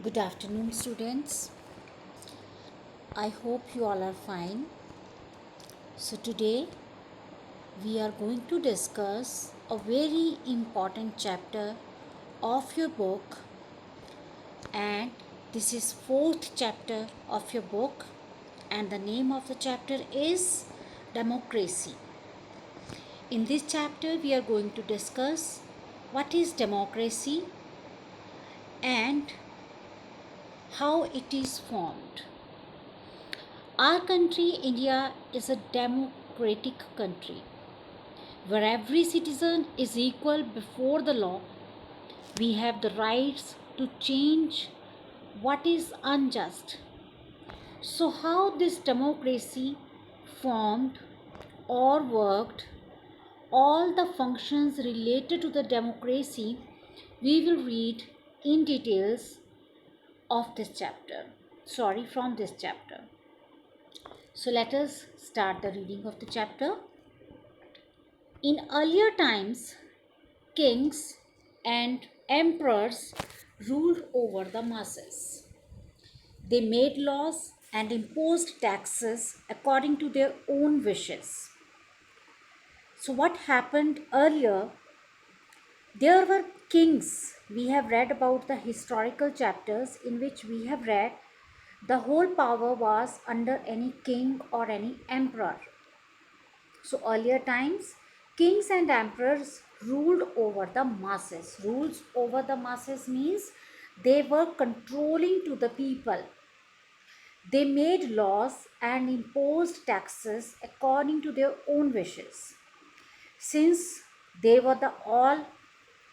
Good afternoon, students. I hope you all are fine. So, today we are going to discuss a very important chapter of your book, and this is fourth chapter of your book, and the name of the chapter is Democracy. In this chapter, we are going to discuss what is democracy and how it is formed. Our country, India, is a democratic country where every citizen is equal before the law. We have the rights to change what is unjust. So, how this democracy formed or worked, all the functions related to the democracy, we will read in details of this chapter. From this chapter. So, let us start the reading of the chapter. In earlier times, kings and emperors ruled over the masses. They made laws and imposed taxes according to their own wishes. So, what happened earlier? There were kings. We have read about the historical chapters in which we have read the whole power was under any king or any emperor. So earlier times, kings and emperors ruled over the masses. Rules over the masses means they were controlling to the people. They made laws and imposed taxes according to their own wishes. Since they were the all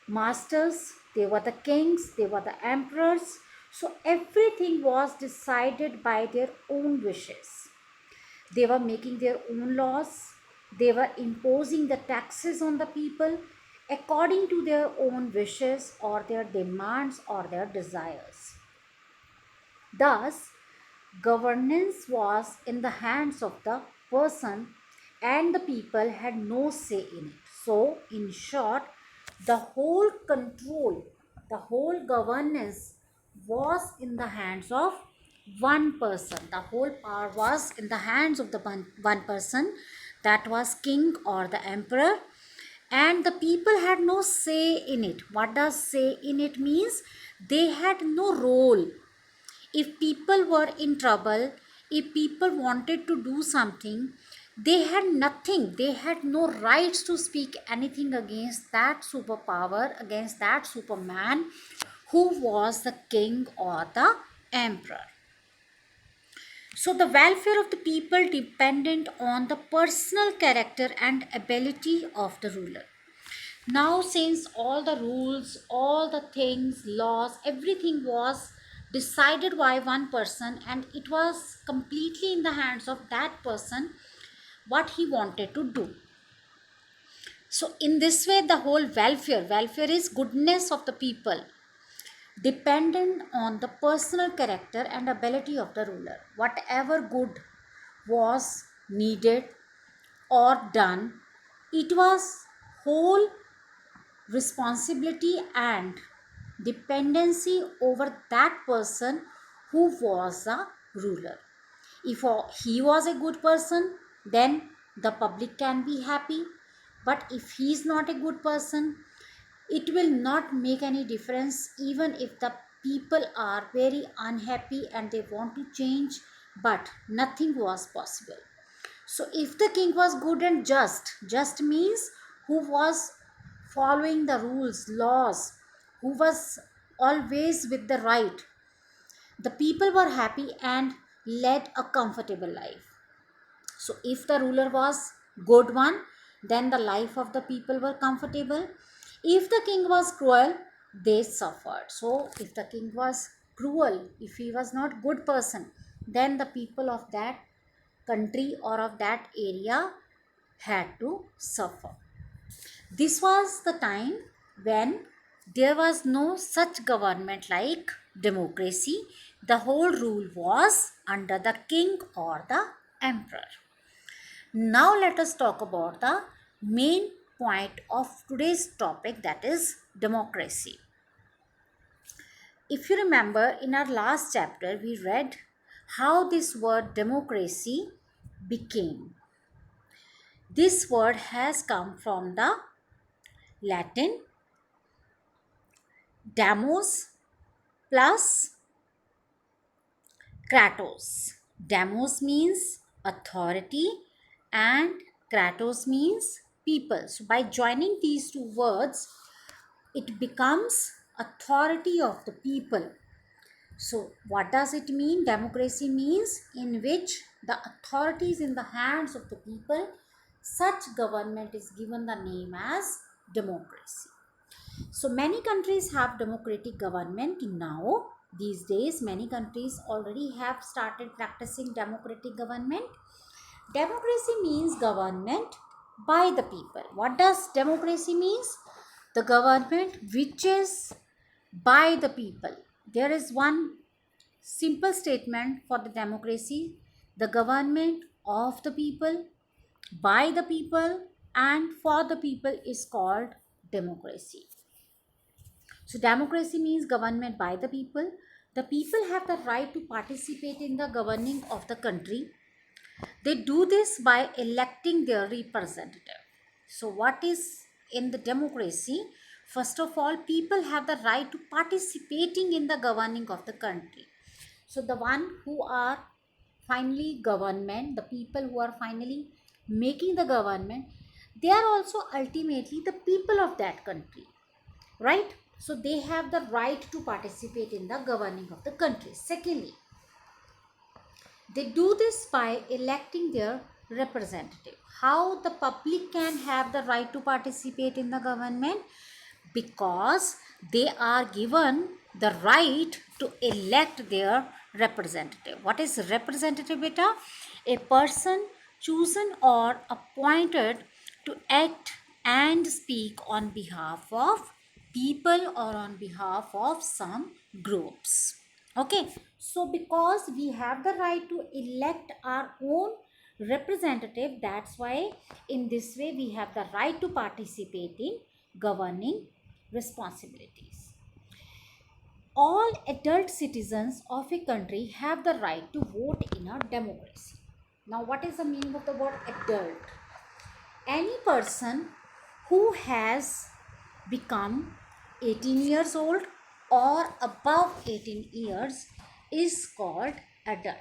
masters, they were the kings, they were the emperors, so everything was decided by their own wishes. They were making their own laws. They were imposing the taxes on the people according to their own wishes or their demands or their desires. Thus, governance was in the hands of the person and the people had no say in it. So, in short, the whole control, the whole governance was in the hands of one person. The whole power was in the hands of the one person, that was king or the emperor, and the people had no say in it. What does say in it means? They had no role. If people were in trouble, if people wanted to do something, they had nothing. They had no rights to speak anything against that superpower, against that superman who was the king or the emperor. So, the welfare of the people depended on the personal character and ability of the ruler. Now, since all the rules, all the things, laws, everything was decided by one person, and it was completely in the hands of that person what he wanted to do. So, in this way, the whole welfare is goodness of the people, dependent on the personal character and ability of the ruler. Whatever good was needed or done, it was whole responsibility and dependency over that person who was a ruler. If he was a good person, then the public can be happy. But if he is not a good person, it will not make any difference, even if the people are very unhappy and they want to change, but nothing was possible. So if the king was good and just means who was following the rules, laws, who was always with the right, the people were happy and led a comfortable life. So if the ruler was good one, then the life of the people were comfortable. If the king was cruel, they suffered. So if the king was cruel, if he was not good person, then the people of that country or of that area had to suffer. This was the time when there was no such government like democracy. The whole rule was under the king or the emperor. Now let us talk about the main point of today's topic, that is democracy. if you remember, in our last chapter we read how this word democracy became. This word has come from the Latin demos plus kratos. Demos means authority and kratos means people. So by joining these two words, it becomes authority of the people. So what does it mean? Democracy means in which the authority is in the hands of the people. Such government is given the name as democracy. So many countries have democratic government now. These days, many countries already have started practicing democratic government. Democracy means government by the people. What does democracy means? The government which is by the people. There is one simple statement for the democracy: the government of the people, by the people, and for the people is called democracy. So democracy means government by the people. The people have the right to participate in the governing of the country. They do this by electing their representative. So what is in the democracy? First of all, people have the right to participating in the governing of the country. So the one who are finally government, the people who are finally making the government, they are also ultimately the people of that country, right? So they have the right to participate in the governing of the country. Secondly, they do this by electing their representative. How the public can have the right to participate in the government? Because they are given the right to elect their representative. What is representative, beta? A person chosen or appointed to act and speak on behalf of people or on behalf of some groups. Okay, so because we have the right to elect our own representative, that's why in this way we have the right to participate in governing responsibilities. All adult citizens of a country have the right to vote in a democracy. Now, what is the meaning of the word adult? Any person who has become 18 years old or above 18 years is called adult.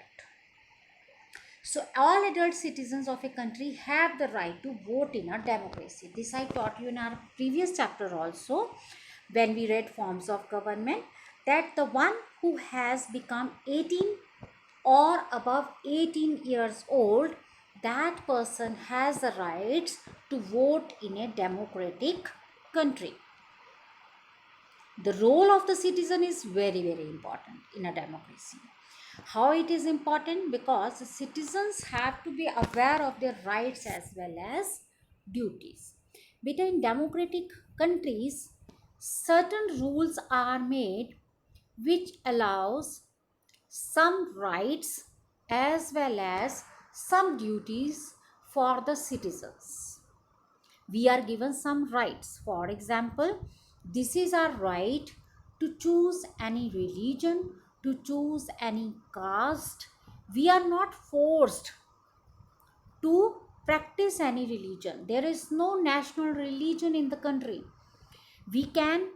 So all adult citizens of a country have the right to vote in a democracy. This I taught you in our previous chapter also when we read forms of government, that the one who has become 18 or above 18 years old, that person has the rights to vote in a democratic country. The role of the citizen is very, very important in a democracy. How it is important? Because the citizens have to be aware of their rights as well as duties. But in democratic countries, certain rules are made which allows some rights as well as some duties for the citizens. We are given some rights. For example, this is our right to choose any religion, to choose any caste. We are not forced to practice any religion. There is no national religion in the country. We can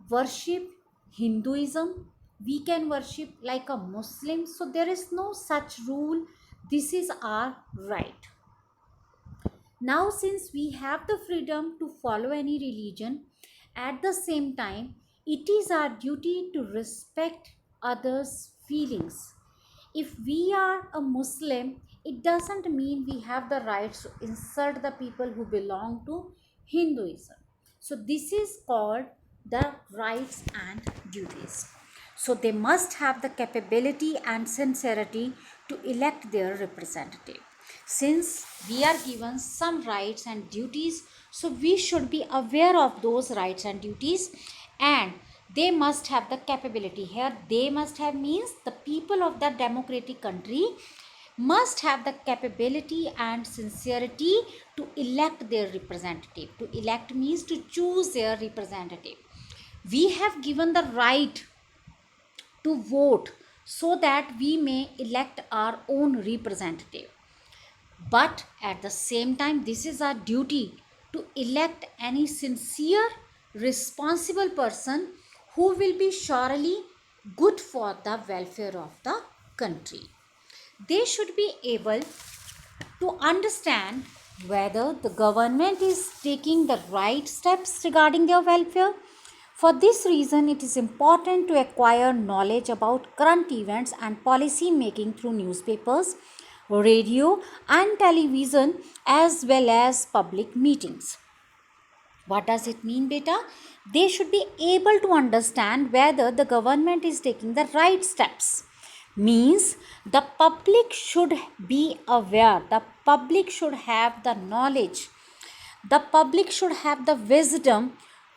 worship Hinduism, we can worship like a Muslim. So there is no such rule. This is our right. Now, since we have the freedom to follow any religion, at the same time, it is our duty to respect others' feelings. If we are a Muslim, it doesn't mean we have the rights to insult the people who belong to Hinduism. So, this is called the rights and duties. So, they must have the capability and sincerity to elect their representative. Since we are given some rights and duties, so we should be aware of those rights and duties, and they must have the capability. Here they must have means the people of the democratic country must have the capability and sincerity to elect their representative. To elect means to choose their representative. We have given the right to vote so that we may elect our own representative. But at the same time, this is our duty to elect any sincere, responsible person who will be surely good for the welfare of the country. They should be able to understand whether the government is taking the right steps regarding their welfare. For this reason, it is important to acquire knowledge about current events and policy making through newspapers, radio, and television, as well as public meetings. What does it mean, beta? They should be able to understand whether the government is taking the right steps. Means the public should be aware, the public should have the knowledge, the public should have the wisdom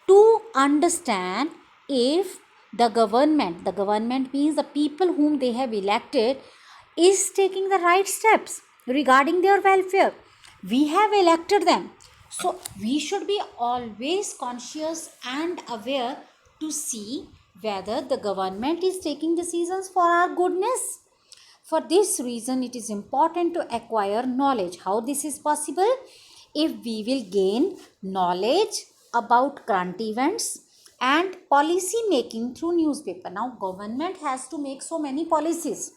to understand if the government means the people whom they have elected, is taking the right steps regarding their welfare. We have elected them, so we should be always conscious and aware to see whether the government is taking decisions for our goodness. For this reason, it is important to acquire knowledge. How this is possible? If we will gain knowledge about current events and policy making through newspaper. Now, government has to make so many policies.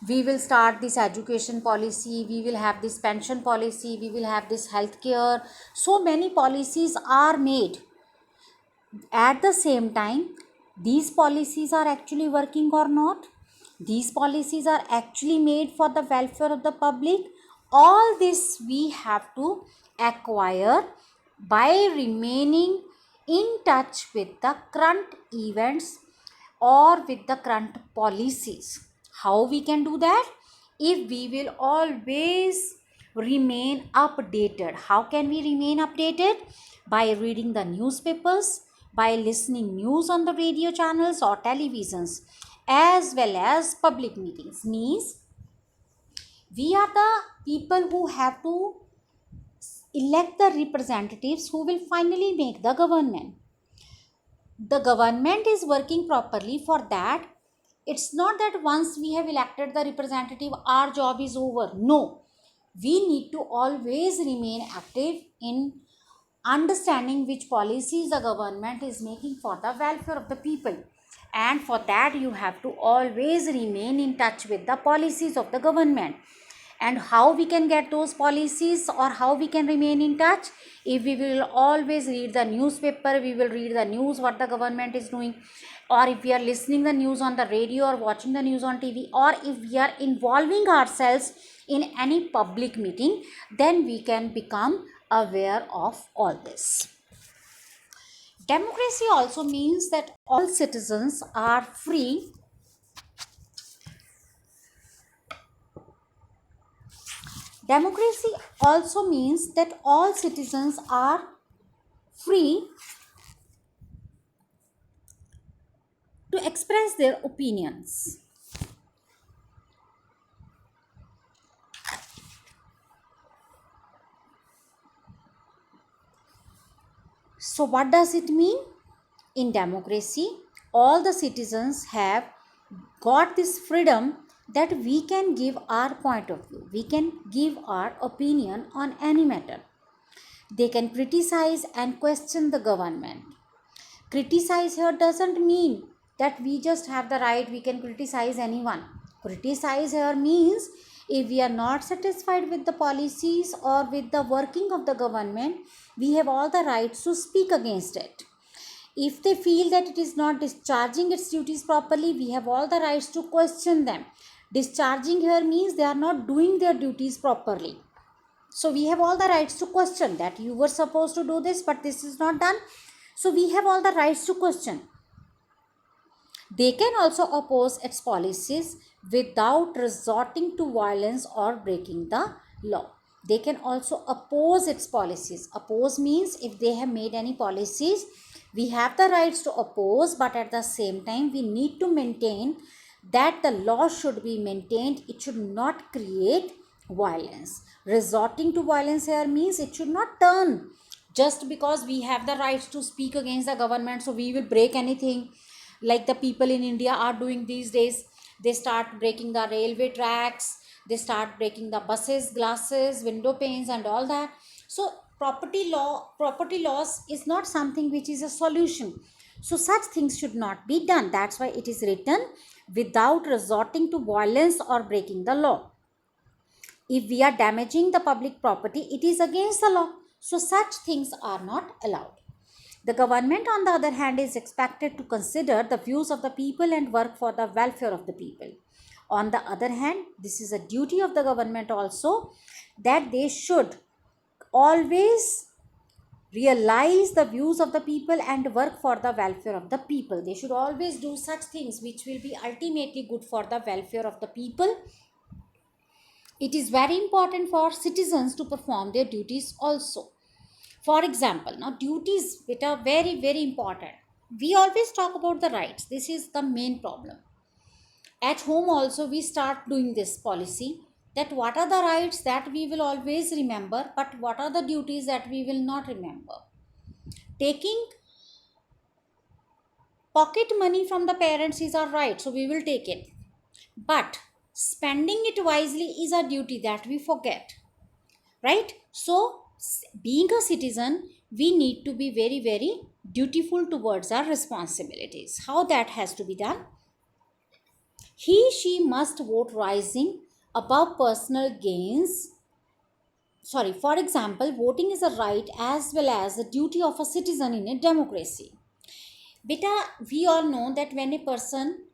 We will start this education policy, we will have this pension policy, we will have this healthcare. So many policies are made. At the same time, these policies are actually working or not? These policies are actually made for the welfare of the public. All this we have to acquire by remaining in touch with the current events or with the current policies. How we can do that? If we will always remain updated. How can we remain updated? By reading the newspapers, by listening news on the radio channels or televisions, as well as public meetings. Means we are the people who have to elect the representatives who will finally make the government. The government is working properly. For that, it's not that once we have elected the representative, our job is over. No, we need to always remain active in understanding which policies the government is making for the welfare of the people. And for that, you have to always remain in touch with the policies of the government. And how we can get those policies, or how we can remain in touch? If we will always read the newspaper, we will read the news what the government is doing, or if we are listening the news on the radio or watching the news on TV, or if we are involving ourselves in any public meeting, then we can become aware of all this. Democracy also means that all citizens are free Democracy also means that all citizens are free to express their opinions. So what does it mean? In democracy, all the citizens have got this freedom that we can give our point of view. We can give our opinion on any matter. They can criticize and question the government. Criticize here doesn't mean that we just have the right, we can criticize anyone. Criticize here means if we are not satisfied with the policies or with the working of the government, we have all the rights to speak against it. If they feel that it is not discharging its duties properly, we have all the rights to question them. Discharging here means they are not doing their duties properly. So we have all the rights to question that you were supposed to do this, but this is not done. So we have all the rights to question. They can also oppose its policies without resorting to violence or breaking the law. They can also oppose its policies. Oppose means if they have made any policies, we have the rights to oppose, but at the same time, we need to maintain that the law should be maintained. It should not create violence. Resorting to violence here means it should not turn just because we have the rights to speak against the government, so we will break anything. like the people in India are doing these days. They start breaking the railway tracks, they start breaking the buses glasses, window panes and all that. So property loss is not something which is a solution. So such things should not be done. That's why it is written, without resorting to violence or breaking the law. If we are damaging the public property, it is against the law. So such things are not allowed. The government, on the other hand, is expected to consider the views of the people and work for the welfare of the people. On the other hand, this is a duty of the government also, that they should always realize the views of the people and work for the welfare of the people. They should always do such things which will be ultimately good for the welfare of the people. It is very important for citizens to perform their duties also. For example, now duties which are very, very important. We always talk about the rights. This is the main problem. At home also we start doing this policy, that what are the rights that we will always remember, but what are the duties that we will not remember. Taking pocket money from the parents is our right, so we will take it. But spending it wisely is a duty that we forget, right? So being a citizen, we need to be very, very dutiful towards our responsibilities. How that has to be done? She must vote rising above personal gains. Sorry, for example, voting is a right as well as a duty of a citizen in a democracy. Beta, we all know that when a person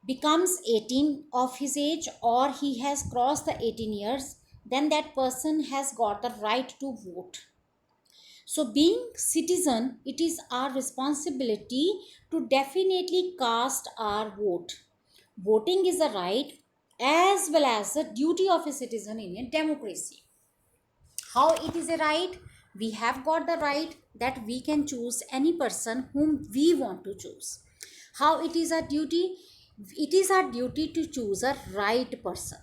becomes 18 of his age, or he has crossed the 18 years, then that person has got the right to vote. So being citizen, it is our responsibility to definitely cast our vote. Voting is a right as well as a duty of a citizen in a democracy. How it is a right? We have got the right that we can choose any person whom we want to choose. How it is a duty? It is our duty to choose a right person.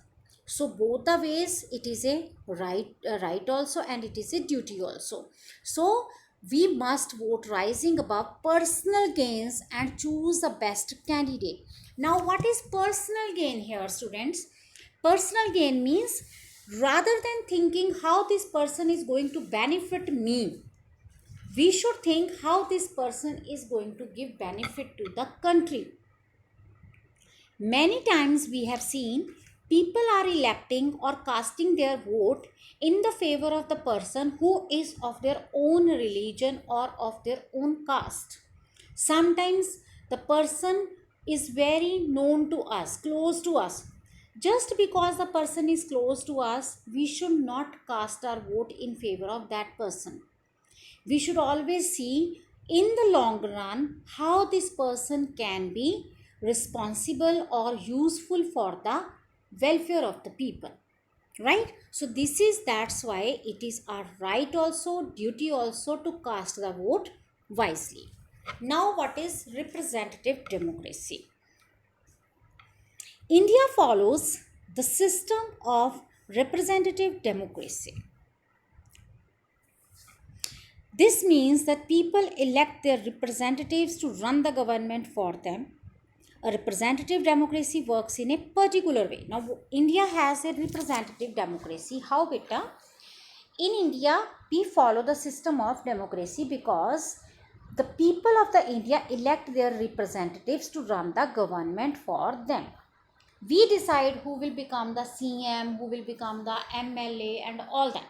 So both the ways, it is a right also, and it is a duty also. So we must vote rising above personal gains and choose the best candidate. Now what is personal gain here, students? Personal gain means, rather than thinking how this person is going to benefit me, we should think how this person is going to give benefit to the country. Many times we have seen people are electing or casting their vote in the favor of the person who is of their own religion or of their own caste. Sometimes the person is very known to us, close to us. Just because the person is close to us, we should not cast our vote in favor of that person. We should always see in the long run how this person can be responsible or useful for the welfare of the people, right? So that's why it is our right also, duty also, to cast the vote wisely. Now what is representative democracy? India follows the system of representative democracy. This means that people elect their representatives to run the government for them. A representative democracy works in a particular way. Now, India has a representative democracy. How, beta? In India, we follow the system of democracy because the people of the India elect their representatives to run the government for them. We decide who will become the CM, who will become the MLA and all that.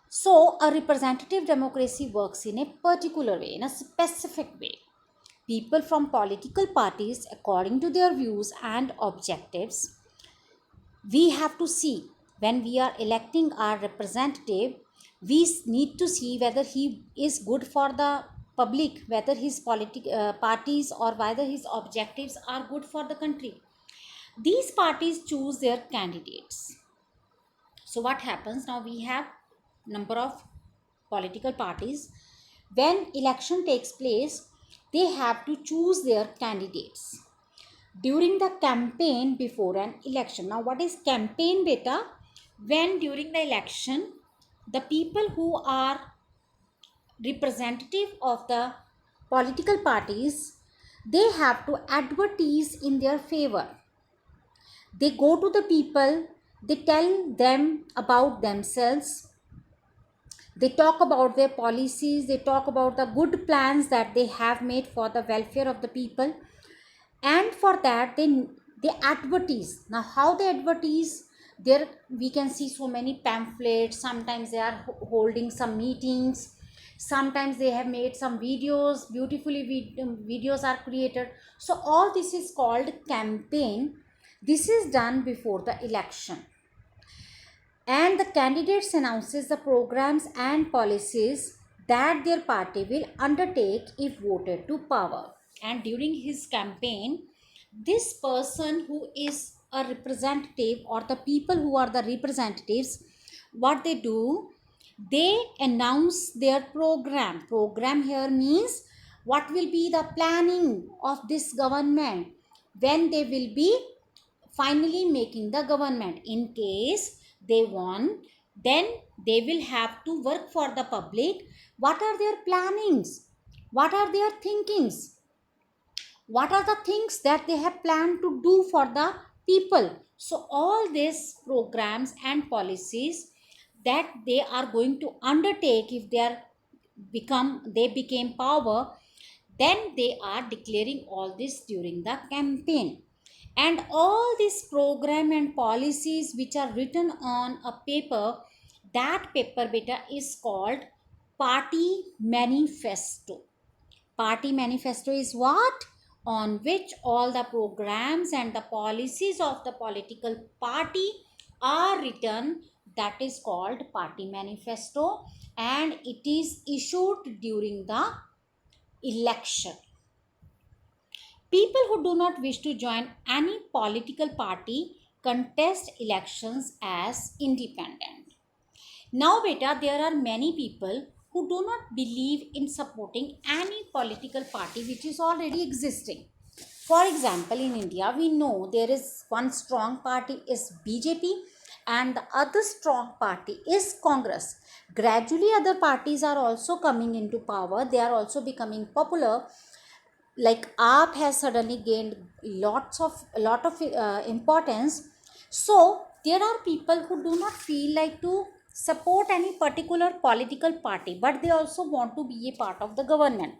So, a representative democracy works in a particular way, in a specific way. People from political parties, according to their views and objectives, we have to see, when we are electing our representative, we need to see whether he is good for the public, whether his parties or whether his objectives are good for the country. These parties choose their candidates. So what happens now? We have number of political parties. When election takes place, they have to choose their candidates during the campaign before an election. Now what is campaign, beta? When during the election, the people who are representative of the political parties, they have to advertise in their favor. They go to the people, they tell them about themselves, they talk about their policies, they talk about the good plans that they have made for the welfare of the people, and for that they advertise. Now how they advertise, there we can see so many pamphlets, sometimes they are holding some meetings, sometimes they have made some videos, beautifully videos are created. So all this is called campaign. This is done before the election, and the candidates announces the programs and policies that their party will undertake if voted to power. And during his campaign, this person who is a representative, or the people who are the representatives, what they do, they announce their program here means what will be the planning of this government when they will be finally making the government. In case they won, then they will have to work for the public. What are their plannings, what are their thinkings, what are the things that they have planned to do for the people. So all these programs and policies that they are going to undertake if they became power, then they are declaring all this during the campaign. And all these program and policies which are written on a paper, that paper beta is called party manifesto. Party manifesto is what? On which all the programs and the policies of the political party are written. That is called party manifesto, and it is issued during the election. People who do not wish to join any political party contest elections as independent. Now, beta, there are many people who do not believe in supporting any political party which is already existing. For example, in India, we know there is one strong party is BJP, and the other strong party is Congress. Gradually, other parties are also coming into power. They are also becoming popular. Like AAP has suddenly gained lot of importance. So there are people who do not feel like to support any particular political party, but they also want to be a part of the government.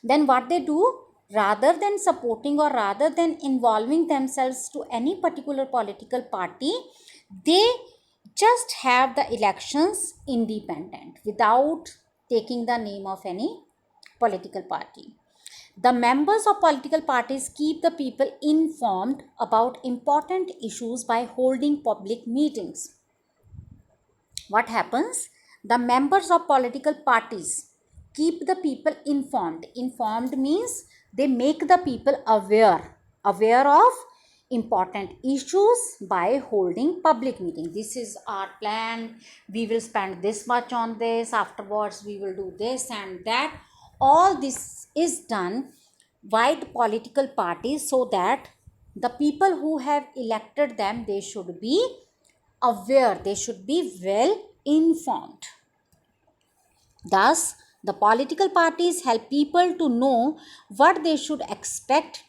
Then what they do, rather than supporting or rather than involving themselves to any particular political party, they just have the elections independent without taking the name of any political party. The members of political parties keep the people informed about important issues by holding public meetings. What happens? The members of political parties keep the people informed. Informed means they make the people aware of important issues by holding public meeting. This is our plan, we will spend this much on this, afterwards we will do this and that. All this is done by the political parties, so that the people who have elected them, they should be aware, they should be well informed. Thus, the political parties help people to know what they should expect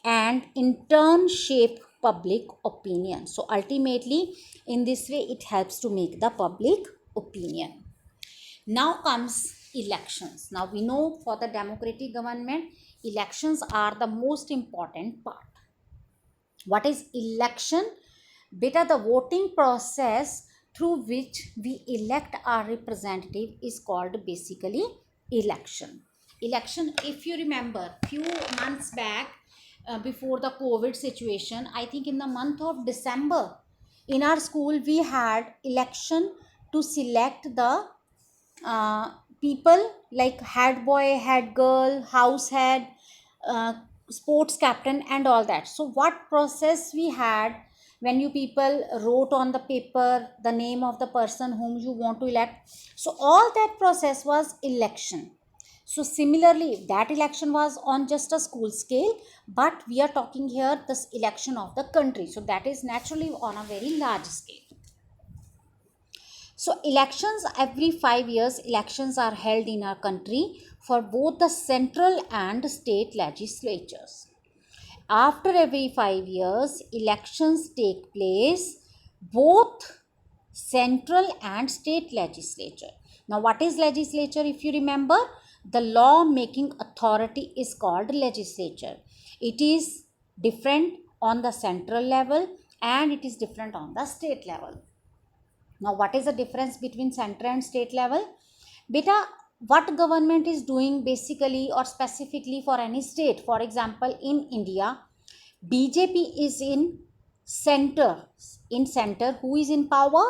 and in turn shape public opinion. So ultimately, in this way, it helps to make the public opinion. Now comes elections. Now we know for the democratic government, elections are the most important part. What is election? Beta, the voting process through which we elect our representative is called basically election. Election, if you remember, few months back, before the COVID situation, I think in the month of December, in our school we had election to select the people like head boy, head girl, house head, uh, sports captain and all that. So what process we had, when you people wrote on the paper the name of the person whom you want to elect, so all that process was election. So similarly, that election was on just a school scale, but we are talking here this election of the country, so that is naturally on a very large scale. So elections, every 5 years elections are held in our country for both the central and state legislatures. After every 5 years elections take place, both central and state legislature. Now what is legislature? If you remember, the law making authority is called legislature. It is different on the central level and it is different on the state level. Now what is the difference between central and state level? Beta, what government is doing basically or specifically for any state? For example, in India, BJP is in center. In center, who is in power?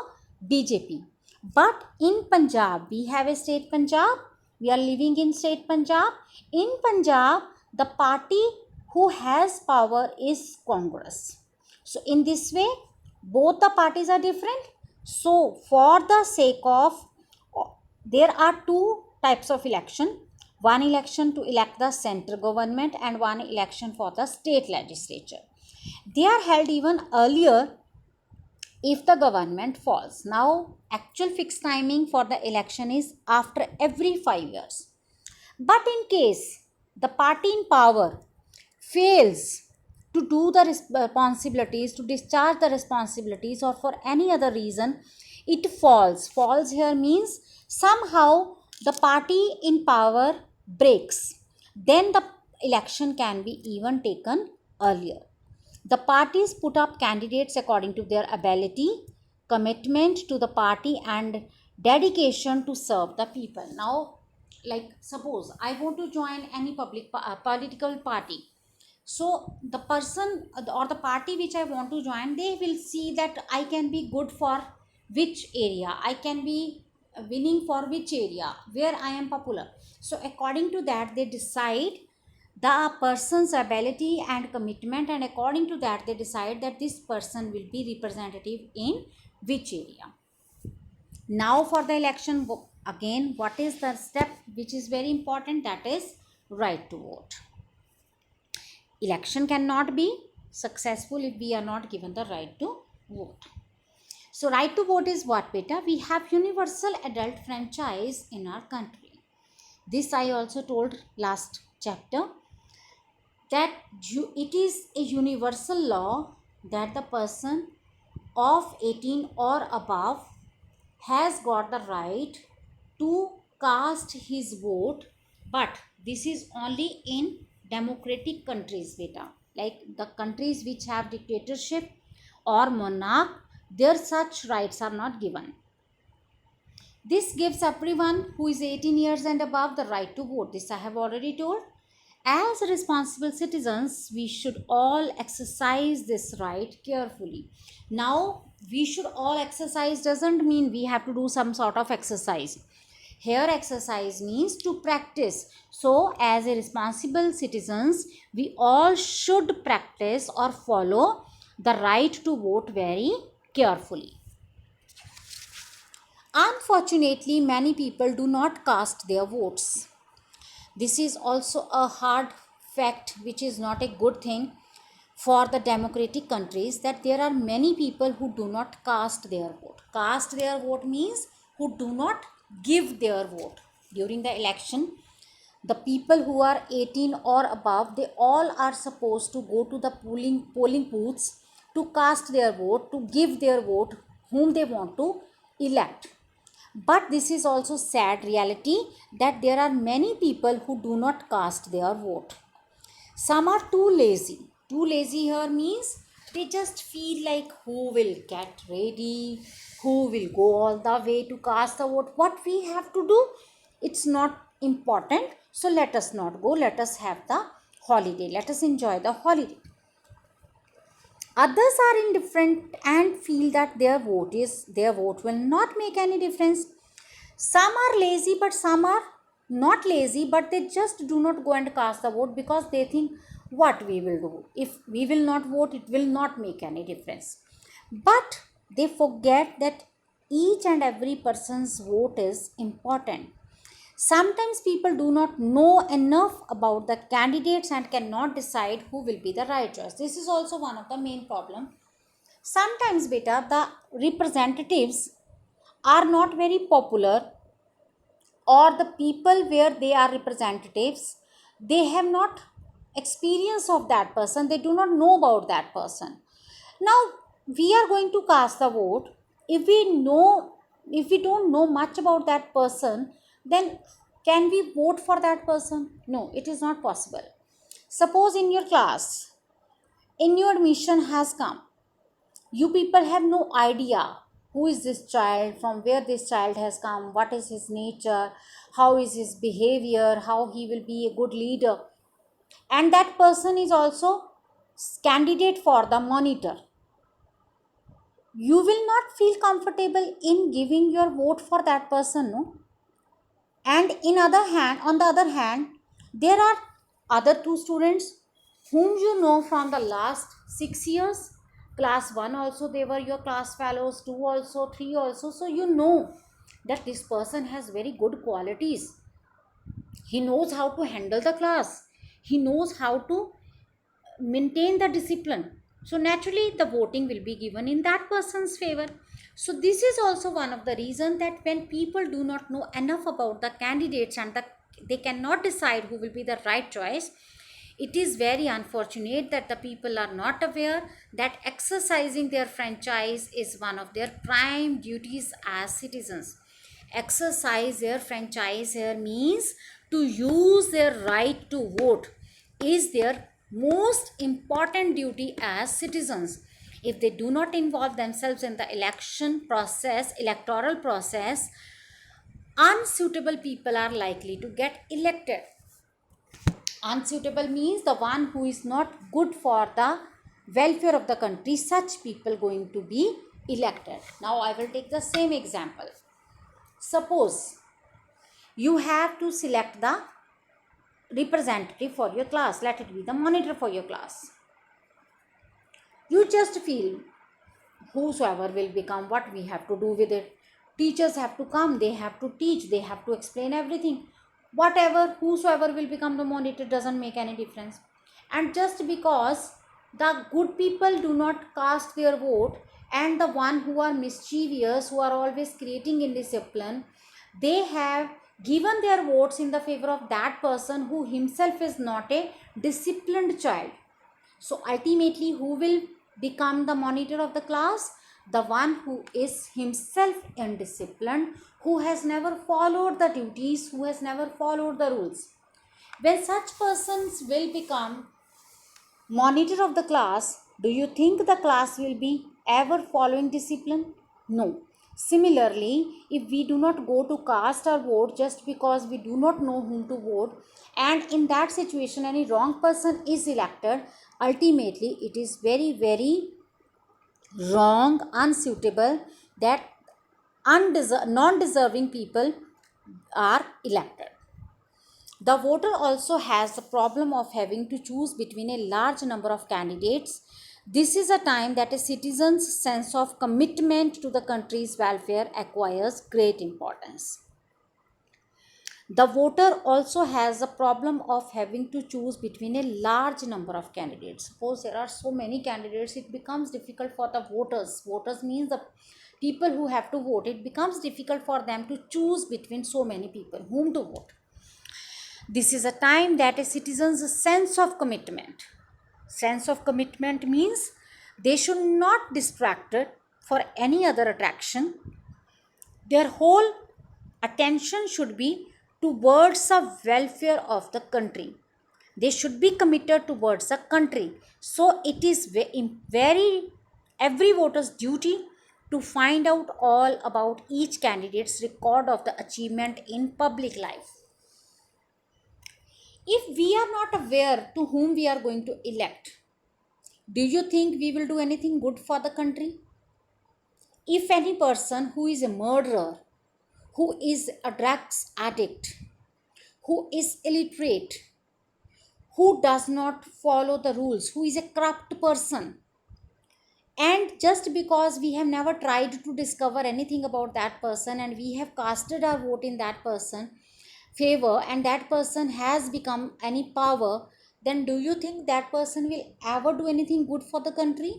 BJP. But in Punjab, we have a state Punjab. We are living in state Punjab. In Punjab, the party who has power is Congress. So in this way, both the parties are different. So for the sake of, there are two types of election. One election to elect the central government and one election for the state legislature. They are held even earlier if the government falls. Now actual fixed timing for the election is after every 5 years. But in case the party in power fails to do the responsibilities, to discharge the responsibilities, or for any other reason it falls. Falls here means somehow the party in power breaks. Then the election can be even taken earlier. The parties put up candidates according to their ability, commitment to the party, and dedication to serve the people. Now, like suppose I want to join any political party. So the person or the party which I want to join, they will see that I can be good for which area, I can be winning for which area, where I am popular. So according to that they decide the person's ability and commitment, and according to that they decide that this person will be representative in which area. Now for the election, again, what is the step which is very important? That is right to vote. Election cannot be successful if we are not given the right to vote. So right to vote is what, beta? We have universal adult franchise in our country. This I also told last chapter, that it is a universal law that the person of 18 or above has got the right to cast his vote. But this is only in democratic countries, beta. Like the countries which have dictatorship or monarch, their such rights are not given. This gives everyone who is 18 years and above the right to vote. This I have already told. As responsible citizens, we should all exercise this right carefully. Now, we should all exercise doesn't mean we have to do some sort of exercise. Here, exercise means to practice. So, as a responsible citizens, we all should practice or follow the right to vote very carefully. Unfortunately, many people do not cast their votes. This is also a hard fact, which is not a good thing for the democratic countries, that there are many people who do not cast their vote. Cast their vote means who do not give their vote during the election. The people who are 18 or above, they all are supposed to go to the polling booths to cast their vote, to give their vote whom they want to elect. But this is also sad reality that there are many people who do not cast their vote. Some are too lazy. Too lazy here means they just feel like who will get ready, who will go all the way to cast the vote. What we have to do, it's not important. So let us not go. Let us have the holiday. Let us enjoy the holiday. Others are indifferent and feel that their vote will not make any difference. Some are lazy, but some are not lazy, but they just do not go and cast the vote because they think what we will do. If we will not vote, it will not make any difference. But they forget that each and every person's vote is important. Sometimes people do not know enough about the candidates and cannot decide who will be the right choice. This is also one of the main problem. Sometimes, beta, the representatives are not very popular, or the people where they are representatives, they have not experience of that person, they do not know about that person. Now we are going to cast the vote. If we don't know much about that person, then can we vote for that person? No, it is not possible. Suppose in your class, a new admission has come. You people have no idea who is this child, from where this child has come, what is his nature, how is his behavior, how he will be a good leader. And that person is also candidate for the monitor. You will not feel comfortable in giving your vote for that person, no? And on the other hand, there are other two students whom you know from the last 6 years. Class 1 also they were your class fellows, 2 also, 3 also. So you know that this person has very good qualities. He knows how to handle the class, he knows how to maintain the discipline. So naturally the voting will be given in that person's favor. So this is also one of the reasons that when people do not know enough about the candidates and they cannot decide who will be the right choice, it is very unfortunate that the people are not aware that exercising their franchise is one of their prime duties as citizens. Exercise their franchise here means to use their right to vote is their most important duty as citizens. If they do not involve themselves in the electoral process, unsuitable people are likely to get elected. Unsuitable means the one who is not good for the welfare of the country. Such people going to be elected. Now I will take the same example. Suppose you have to select the representative for your class, let it be the monitor for your class. You just feel whosoever will become, what we have to do with it. Teachers have to come, they have to teach, they have to explain everything. Whatever, whosoever will become the monitor doesn't make any difference. And just because the good people do not cast their vote, and the one who are mischievous, who are always creating indiscipline, they have given their votes in the favor of that person who himself is not a disciplined child. So ultimately, who will become the monitor of the class? The one who is himself undisciplined, who has never followed the duties, who has never followed the rules. When such persons will become monitor of the class, do you think the class will be ever following discipline? No. Similarly, if we do not go to cast our vote just because we do not know whom to vote, and in that situation any wrong person is elected, ultimately it is very, very wrong, unsuitable that non-deserving people are elected. The voter also has the problem of having to choose between a large number of candidates. This is a time that a citizen's sense of commitment to the country's welfare acquires great importance. The voter also has a problem of having to choose between a large number of candidates. Suppose there are so many candidates, it becomes difficult for the voters. Voters means the people who have to vote. It becomes difficult for them to choose between so many people whom to vote. This is a time that a citizen's sense of commitment means they should not distracted for any other attraction. Their whole attention should be towards the welfare of the country. They should be committed towards the country. So it is very every voter's duty to find out all about each candidate's record of the achievement in public life. If we are not aware to whom we are going to elect, do you think we will do anything good for the country? If any person who is a murderer, who is a drugs addict, who is illiterate, who does not follow the rules, who is a corrupt person, and just because we have never tried to discover anything about that person and we have casted our vote in that person favor, and that person has become any power, then do you think that person will ever do anything good for the country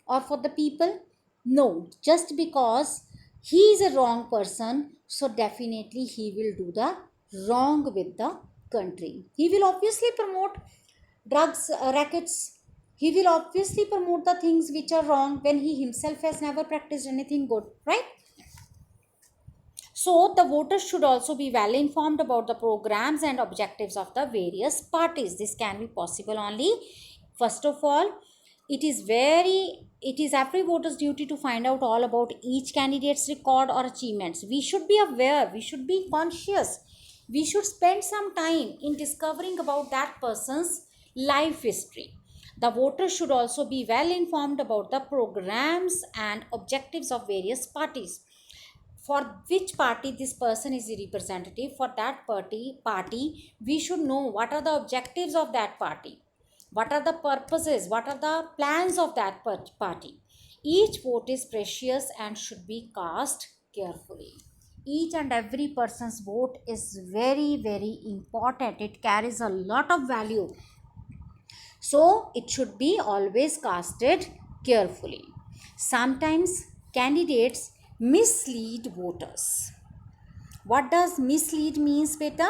or for the people? No, just because he is a wrong person, so definitely he will do the wrong with the country. He will obviously promote drugs, rackets. He will obviously promote the things which are wrong when he himself has never practiced anything good, right? So the voters should also be well informed about the programs and objectives of the various parties. This can be possible only, first of all, it is every voter's duty to find out all about each candidate's record or achievements. We should be aware, we should be conscious, we should spend some time in discovering about that person's life history. The voters should also be well informed about the programs and objectives of various parties. For which party this person is the representative, for that party we should know what are the objectives of that party, what are the purposes, what are the plans of that party. Each vote is precious and should be cast carefully. Each and every person's vote is very very important, it carries a lot of value, so it should be always casted carefully. Sometimes candidates mislead voters. What does mislead means, beta?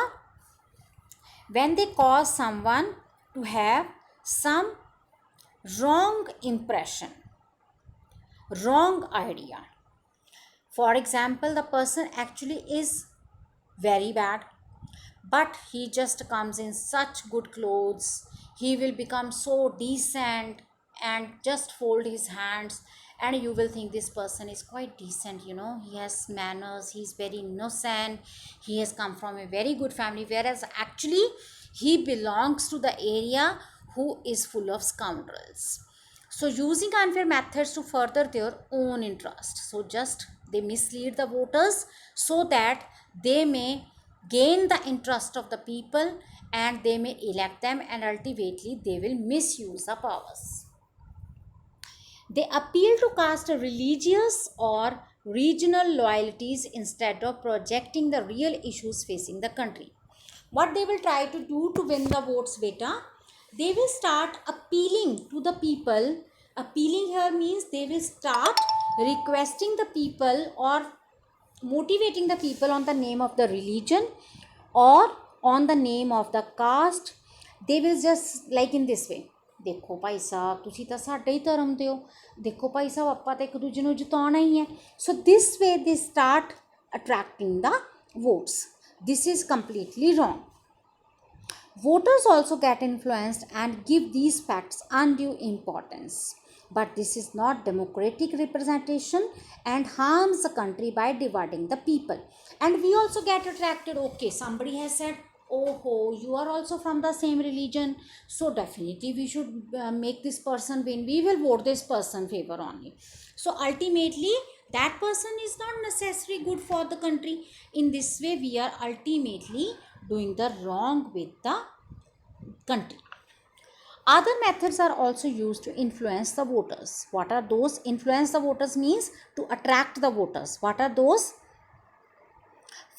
When they cause someone to have some wrong impression, wrong idea. For example, the person actually is very bad, but he just comes in such good clothes, he will become so decent and just fold his hands, and you will think this person is quite decent, he has manners, he's very innocent, he has come from a very good family, whereas actually he belongs to the area who is full of scoundrels. So using unfair methods to further their own interest, so just they mislead the voters so that they may gain the interest of the people and they may elect them, and ultimately they will misuse the powers. They appeal to cast religious or regional loyalties instead of projecting the real issues facing the country. What they will try to do to win the votes, beta? They will start appealing to the people. Appealing here means they will start requesting the people or motivating the people on the name of the religion or on the name of the caste. They will just like in this way, ਦੇਖੋ ਭਾਈ ਸਾਹਿਬ ਤੁਸੀਂ ਤਾਂ ਸਾਡੇ ਹੀ ਧਰਮ ਦੇ ਹੋ, ਦੇਖੋ ਭਾਈ ਸਾਹਿਬ ਆਪਾਂ ਤਾਂ ਇੱਕ ਦੂਜੇ ਨੂੰ ਜਿਤਾਉਣਾ ਹੀ ਹੈ. ਸੋ this way they start attracting the votes. This is completely wrong. Voters also get influenced and give these facts undue importance. But this is not democratic representation and harms the country by dividing the people. And we also get attracted, okay, somebody has said, oh, you are also from the same religion, so definitely we should make this person win, we will vote this person favor only. So ultimately that person is not necessarily good for the country. In this way we are ultimately doing the wrong with the country. Other methods are also used to influence the voters. What are those? Influence the voters means to attract the voters. What are those?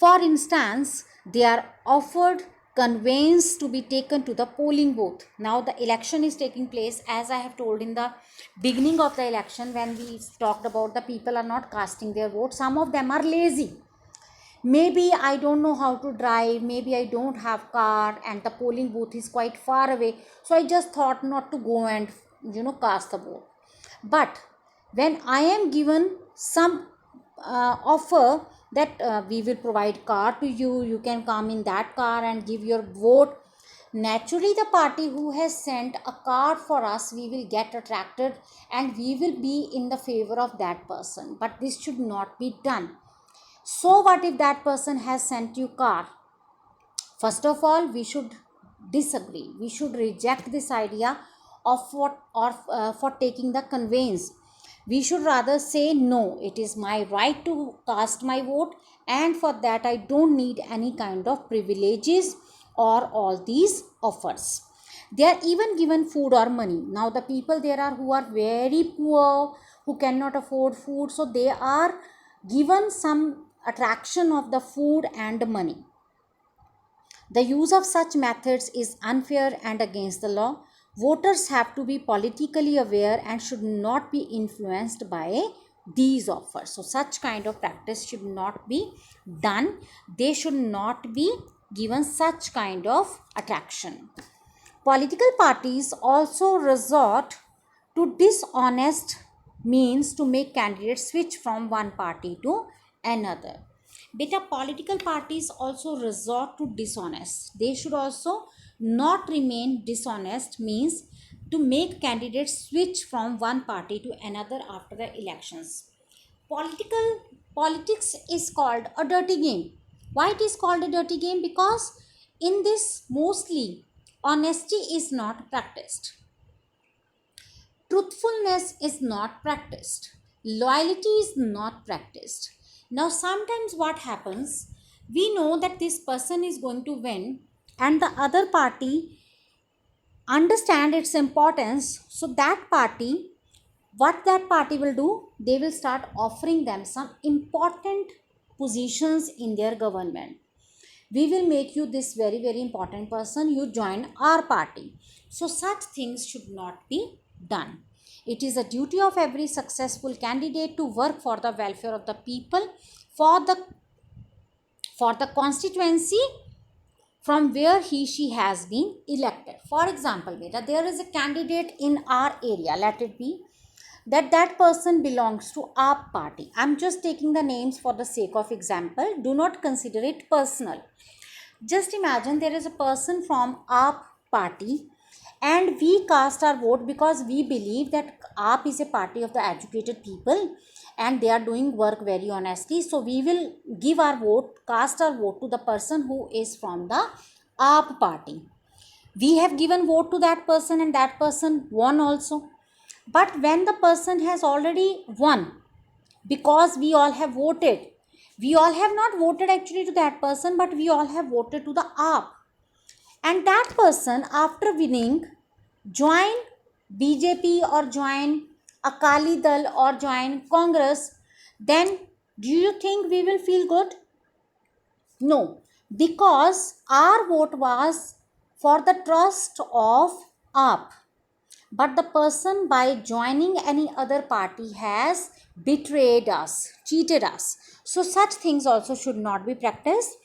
For instance, they are offered conveyance to be taken to the polling booth. Now the election is taking place, as I have told in the beginning of the election when we talked about the people are not casting their vote. Some of them are lazy. Maybe I don't know how to drive, maybe I don't have car and the polling booth is quite far away, so I just thought not to go and cast the vote. But when I am given some offer that we will provide car to you, you can come in that car and give your vote, naturally the party who has sent a car for us, we will get attracted and we will be in the favor of that person. But this should not be done. So what if that person has sent you car? First of all, we should disagree, we should reject this idea of for taking the conveyance. We should rather say no, it is my right to cast my vote, and for that I don't need any kind of privileges or all these offers. They are even given food or money. Now the people there are who are very poor, who cannot afford food, so they are given some attraction of the food and money. The use of such methods is unfair and against the law. Voters have to be politically aware and should not be influenced by these offers. So such kind of practice should not be done. They should not be given such kind of attraction. Political parties also resort to dishonest means to make candidates switch from one party to another. Beta, political parties also resort to dishonest. They should also not remain dishonest means to make candidates switch from one party to another after the elections. Politics is called a dirty game. Why it is called a dirty game? Because in this mostly honesty is not practiced, truthfulness is not practiced, loyalty is not practiced. Now sometimes what happens, we know that this person is going to win and the other party understand its importance, so that party, what that party will do, they will start offering them some important positions in their government. We will make you this very very important person, you join our party. So such things should not be done. It is a duty of every successful candidate to work for the welfare of the people, for the constituency from where she has been elected. For example, beta, there is a candidate in our area, let it be that person belongs to AAP party. I'm just taking the names for the sake of example. Do not consider it personal. Just imagine there is a person from AAP party and we cast our vote because we believe that AAP is a party of the educated people and they are doing work very honestly. So we will give our vote, cast our vote to the person who is from the AAP party. We have given vote to that person and that person won also. But when the person has already won, because we all have voted, we all have not voted actually to that person, but we all have voted to the AAP. And that person after winning join BJP or join Akali Dal or join Congress, then do you think we will feel good? No, because our vote was for the trust of AAP. But the person by joining any other party has betrayed us, cheated us. So such things also should not be practiced.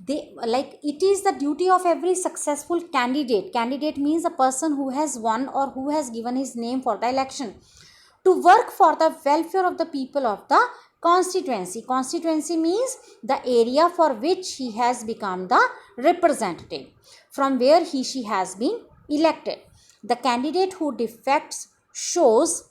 It is the duty of every successful candidate. Candidate means a person who has won or who has given his name for the election, to work for the welfare of the people of the constituency. Constituency means the area for which he has become the representative, from where she has been elected. The candidate who defects shows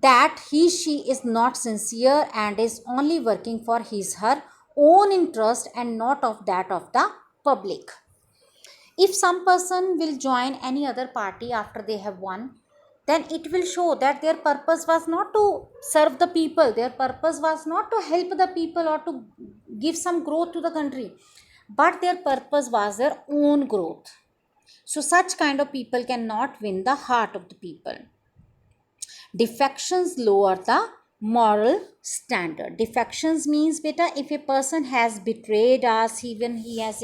that she is not sincere and is only working for her own interest and not of that of the public. If some person will join any other party after they have won, then it will show that their purpose was not to serve the people, their purpose was not to help the people or to give some growth to the country, but their purpose was their own growth. So such kind of people cannot win the heart of the people. Defections lower the moral standard. Defections means, beta, if a person has betrayed us, even he has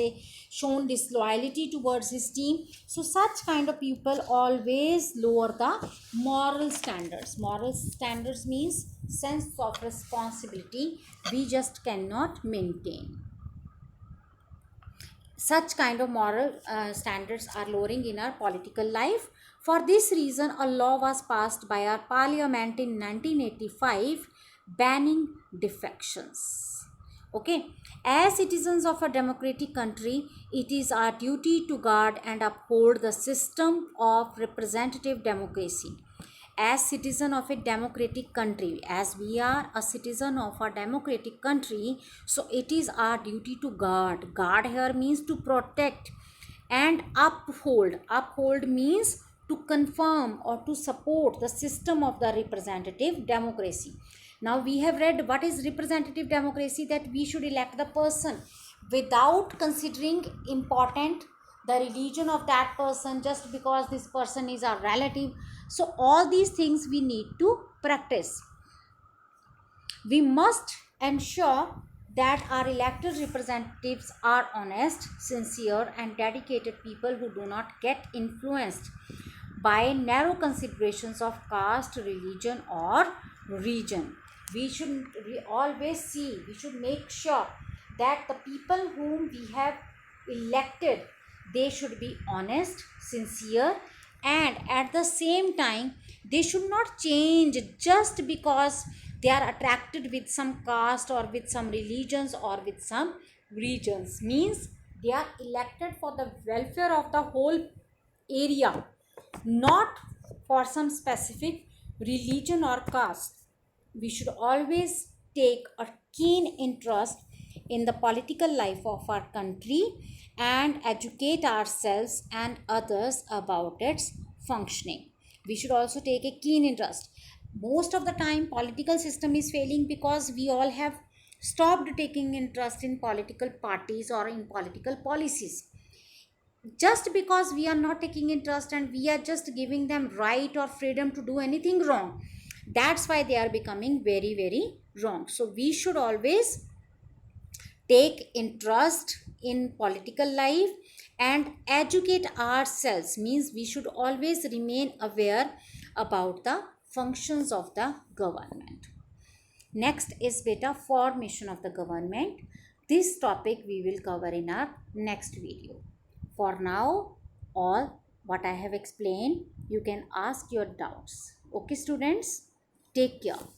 shown disloyalty towards his team, so such kind of people always lower the moral standards. Moral standards means sense of responsibility we just cannot maintain. Such kind of moral standards are lowering in our political life. For this reason, a law was passed by our parliament in 1985 banning defections. Okay, as citizens of a democratic country, it is our duty to guard and uphold the system of representative democracy. As citizen of a democratic country, as we are a citizen of a democratic country, so it is our duty to guard here means to protect, and uphold means to confirm or to support the system of the representative democracy. Now we have read what is representative democracy, that we should elect the person without considering important the religion of that person, just because this person is our relative. So all these things we need to practice. We must ensure that our elected representatives are honest, sincere and dedicated people who do not get influenced by narrow considerations of caste, religion or region. We should always see, we should make sure that the people whom we have elected, they should be honest, sincere, and at the same time they should not change just because they are attracted with some caste or with some religions or with some regions. Means they are elected for the welfare of the whole area, not for some specific religion or caste. We should always take a keen interest in the political life of our country and educate ourselves and others about its functioning. We should also take a keen interest. Most of the time political system is failing because we all have stopped taking interest in political parties or in political policies. Just because we are not taking interest and we are just giving them right or freedom to do anything wrong, that's why they are becoming very very wrong. So we should always take interest in political life and educate ourselves. Means we should always remain aware about the functions of the government. Next is beta formation of the government. This topic we will cover in our next video. For now, all what I have explained, you can ask your doubts. Okay, students, take care.